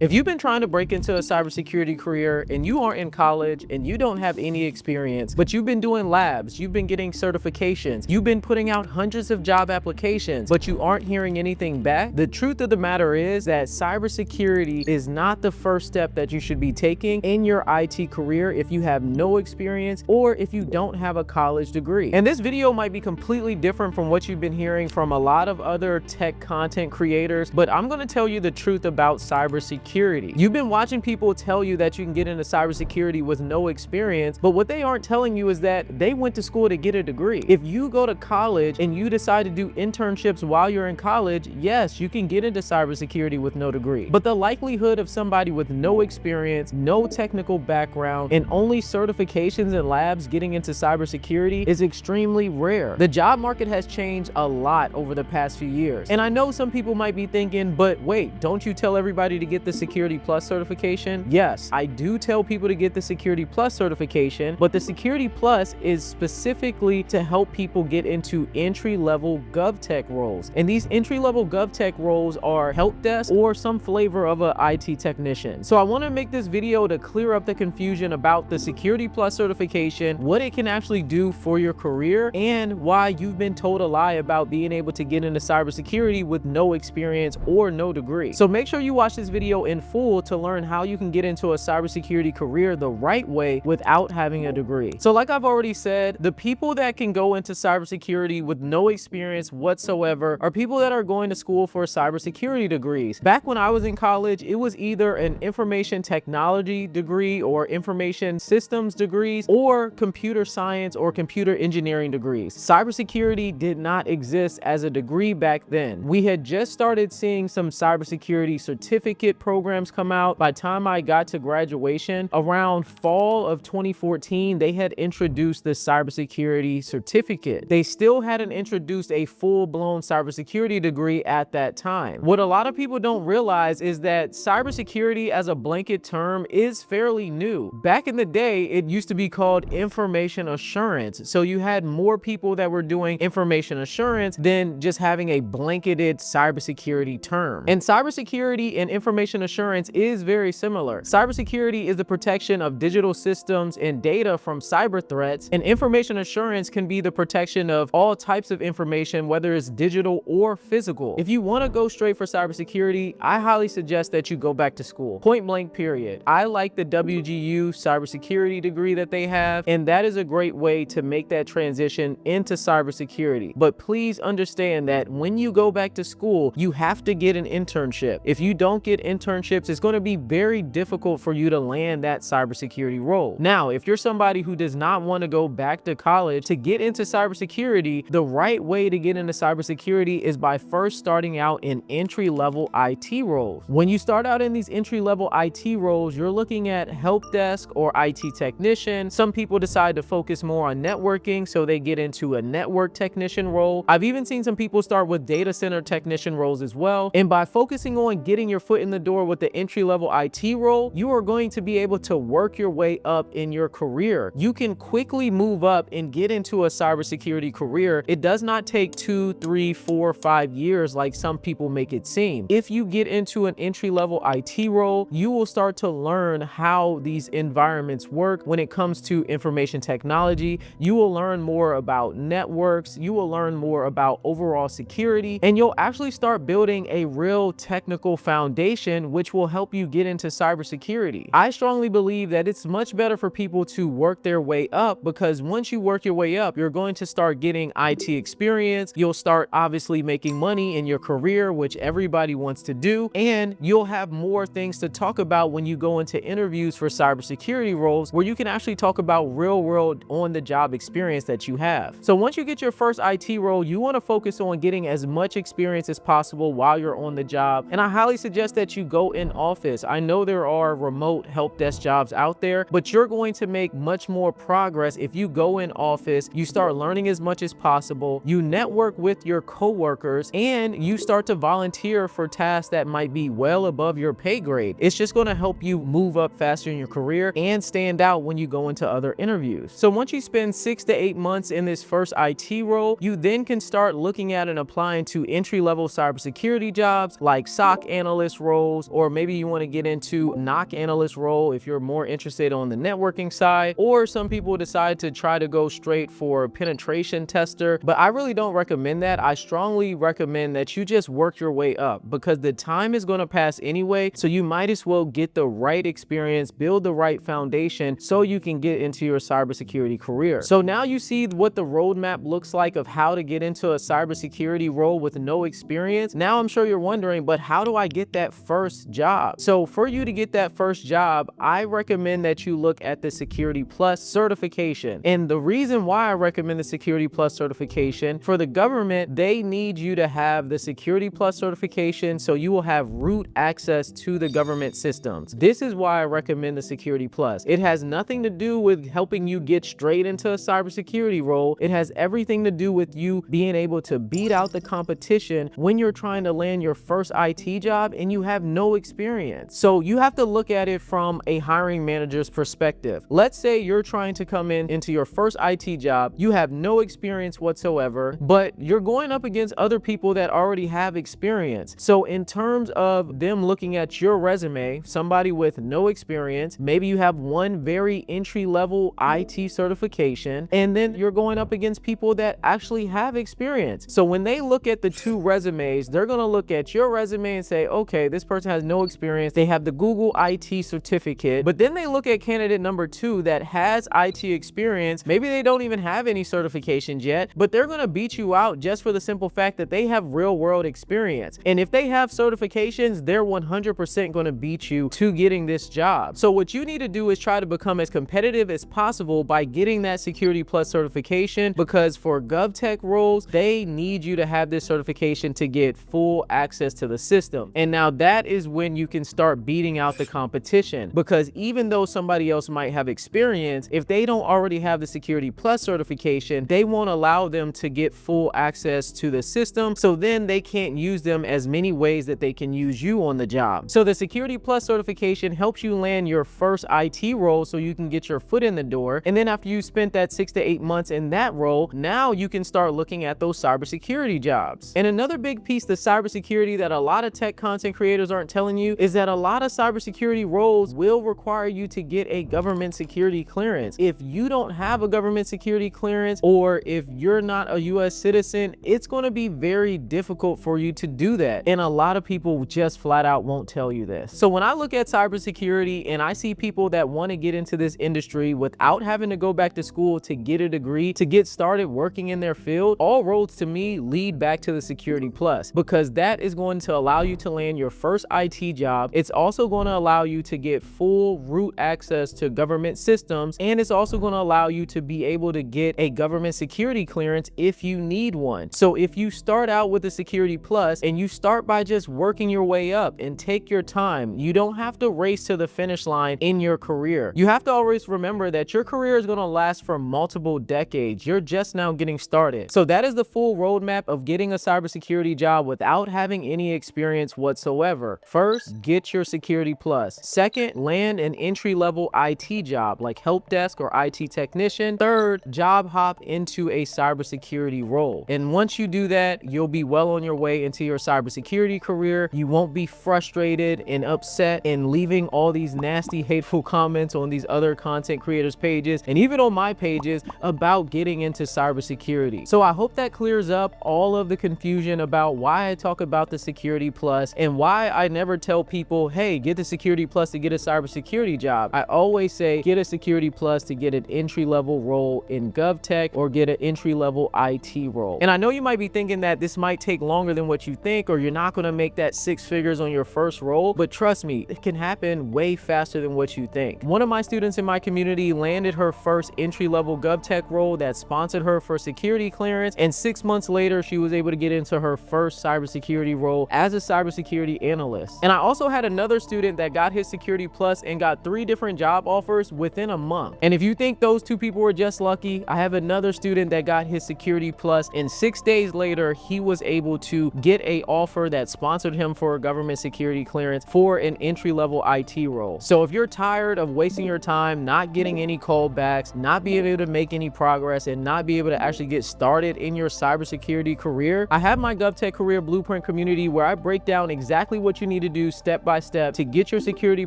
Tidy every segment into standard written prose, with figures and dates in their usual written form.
If you've been trying to break into a cybersecurity career and you aren't in college and you don't have any experience, but you've been doing labs, you've been getting certifications, you've been putting out hundreds of job applications, but you aren't hearing anything back, the truth of the matter is that cybersecurity is not the first step that you should be taking in your IT career if you have no experience or if you don't have a college degree. And this video might be completely different from what you've been hearing from a lot of other tech content creators, but I'm going to tell you the truth about cybersecurity. You've been watching people tell you that you can get into cybersecurity with no experience, but what they aren't telling you is that they went to school to get a degree. If you go to college and you decide to do internships while you're in college, yes, you can get into cybersecurity with no degree. But the likelihood of somebody with no experience, no technical background, and only certifications and labs getting into cybersecurity is extremely rare. The job market has changed a lot over the past few years. And I know some people might be thinking, but wait, don't you tell everybody to get the Security Plus certification? Yes, I do tell people to get the Security Plus certification, but the Security Plus is specifically to help people get into entry-level GovTech roles. And these entry-level GovTech roles are help desk or some flavor of an IT technician. So I want to make this video to clear up the confusion about the Security Plus certification, what it can actually do for your career, and why you've been told a lie about being able to get into cybersecurity with no experience or no degree. So make sure you watch this video in full to learn how you can get into a cybersecurity career the right way without having a degree. So like I've already said, the people that can go into cybersecurity with no experience whatsoever are people that are going to school for cybersecurity degrees. Back when I was in college, it was either an information technology degree or information systems degrees or computer science or computer engineering degrees. Cybersecurity did not exist as a degree back then. We had just started seeing some cybersecurity certificate programs come out. By the time I got to graduation, around fall of 2014, they had introduced the cybersecurity certificate. They still hadn't introduced a full-blown cybersecurity degree at that time. What a lot of people don't realize is that cybersecurity as a blanket term is fairly new. Back in the day, it used to be called information assurance. So you had more people that were doing information assurance than just having a blanketed cybersecurity term. And cybersecurity and information assurance is very similar. Cybersecurity is the protection of digital systems and data from cyber threats, and information assurance can be the protection of all types of information, whether it's digital or physical. If you want to go straight for cybersecurity, I highly suggest that you go back to school. Point blank period. I like the WGU cybersecurity degree that they have, and that is a great way to make that transition into cybersecurity. But please understand that when you go back to school, you have to get an internship. If you don't get internships, it's going to be very difficult for you to land that cybersecurity role. Now, if you're somebody who does not want to go back to college to get into cybersecurity, the right way to get into cybersecurity is by first starting out in entry-level IT roles. When you start out in these entry-level IT roles, you're looking at help desk or IT technician. Some people decide to focus more on networking, so they get into a network technician role. I've even seen some people start with data center technician roles as well. And by focusing on getting your foot in the door with the entry-level IT role, you are going to be able to work your way up in your career. You can quickly move up and get into a cybersecurity career. It does not take 2, 3, 4, 5 years like some people make it seem. If you get into an entry-level IT role, you will start to learn how these environments work when it comes to information technology. You will learn more about networks. You will learn more about overall security, and you'll actually start building a real technical foundation, which will help you get into cybersecurity. I strongly believe that it's much better for people to work their way up, because once you work your way up, you're going to start getting IT experience. You'll start obviously making money in your career, which everybody wants to do, and you'll have more things to talk about when you go into interviews for cybersecurity roles, where you can actually talk about real world on the job experience that you have. So once you get your first IT role, you want to focus on getting as much experience as possible while you're on the job. And I highly suggest that you go in office. I know there are remote help desk jobs out there, but you're going to make much more progress if you go in office, you start learning as much as possible, you network with your coworkers, and you start to volunteer for tasks that might be well above your pay grade. It's just going to help you move up faster in your career and stand out when you go into other interviews. So once you spend 6 to 8 months in this first IT role, you then can start looking at and applying to entry-level cybersecurity jobs like SOC analyst roles, or maybe you want to get into Connct analyst role if you're more interested on the networking side, or some people decide to try to go straight for a penetration tester. But I really don't recommend that. I strongly recommend that you just work your way up, because the time is going to pass anyway, so you might as well get the right experience, build the right foundation so you can get into your cybersecurity career. So now you see what the roadmap looks like of how to get into a cybersecurity role with no experience. Now I'm sure you're wondering, but how do I get that first job? So for you to get that first job, I recommend that you look at the Security Plus certification. And the reason why I recommend the Security Plus certification, for the government, they need you to have the Security Plus certification so you will have root access to the government systems. This is why I recommend the Security Plus. It has nothing to do with helping you get straight into a cybersecurity role. It has everything to do with you being able to beat out the competition when you're trying to land your first IT job and you have no experience. So you have to look at it from a hiring manager's perspective. Let's say you're trying to come into your first IT job, you have no experience whatsoever, but you're going up against other people that already have experience. So in terms of them looking at your resume, somebody with no experience, maybe you have one very entry-level IT certification, and then you're going up against people that actually have experience. So when they look at the two resumes, they're going to look at your resume and say, okay, this person has no experience. They have the Google IT certificate, but then they look at candidate number 2 that has IT experience. Maybe they don't even have any certifications yet, but they're going to beat you out just for the simple fact that they have real world experience. And if they have certifications, they're 100% going to beat you to getting this job. So what you need to do is try to become as competitive as possible by getting that Security Plus certification, because for GovTech roles, they need you to have this certification to get full access to the system. And now that is when you can start beating out the competition, because even though somebody else might have experience, if they don't already have the Security Plus certification, they won't allow them to get full access to the system. So then they can't use them as many ways that they can use you on the job. So the Security Plus certification helps you land your first IT role so you can get your foot in the door. And then after you spent that 6 to 8 months in that role, now you can start looking at those cybersecurity jobs. And another big piece to cybersecurity that a lot of tech content creators aren't telling you is that a lot of cybersecurity roles will require you to get a government security clearance. If you don't have a government security clearance, or if you're not a US citizen, it's going to be very difficult for you to do that. And a lot of people just flat out won't tell you this. So when I look at cybersecurity and I see people that want to get into this industry without having to go back to school to get a degree, to get started working in their field, all roads to me lead back to the Security Plus, because that is going to allow you to land your first IT job. It's also going to allow you to get full root access to government systems, and it's also going to allow you to be able to get a government security clearance if you need one. So if you start out with the Security Plus and you start by just working your way up and take your time, you don't have to race to the finish line in your career. You have to always remember that your career is going to last for multiple decades. You're just now getting started. So that is the full roadmap of getting a cybersecurity job without having any experience whatsoever. First, get your Security Plus. Second, land an entry-level IT job like help desk or IT technician. Third, job hop into a cybersecurity role. And once you do that, you'll be well on your way into your cybersecurity career. You won't be frustrated and upset and leaving all these nasty, hateful comments on these other content creators' pages and even on my pages about getting into cybersecurity. So I hope that clears up all of the confusion about why I talk about the Security Plus and why I never tell people, hey, get the Security Plus to get a cybersecurity job. I always say get a Security Plus to get an entry-level role in GovTech or get an entry-level IT role. And I know you might be thinking that this might take longer than what you think, or you're not going to make that 6 figures on your first role, but trust me, it can happen way faster than what you think. One of my students in my community landed her first entry-level GovTech role that sponsored her for security clearance, and 6 months later she was able to get into her first cybersecurity role as a cybersecurity analyst. And I also had another student that got his Security Plus and got 3 different job offers within a month. And if you think those 2 people were just lucky, I have another student that got his Security Plus and 6 days later he was able to get a offer that sponsored him for a government security clearance for an entry-level IT role. So if you're tired of wasting your time, not getting any callbacks, not being able to make any progress, and not be able to actually get started in your cybersecurity career, I have my GovTech Career Blueprint community where I break down exactly what you need need to do step by step to get your Security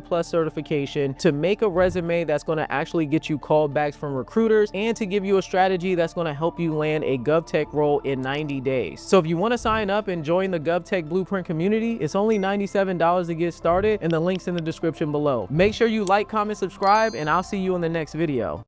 Plus certification, to make a resume that's going to actually get you callbacks from recruiters, and to give you a strategy that's going to help you land a GovTech role in 90 days. So if you want to sign up and join the GovTech Blueprint community, it's only $97 to get started, and the link's in the description below. Make sure you like, comment, subscribe, and I'll see you in the next video.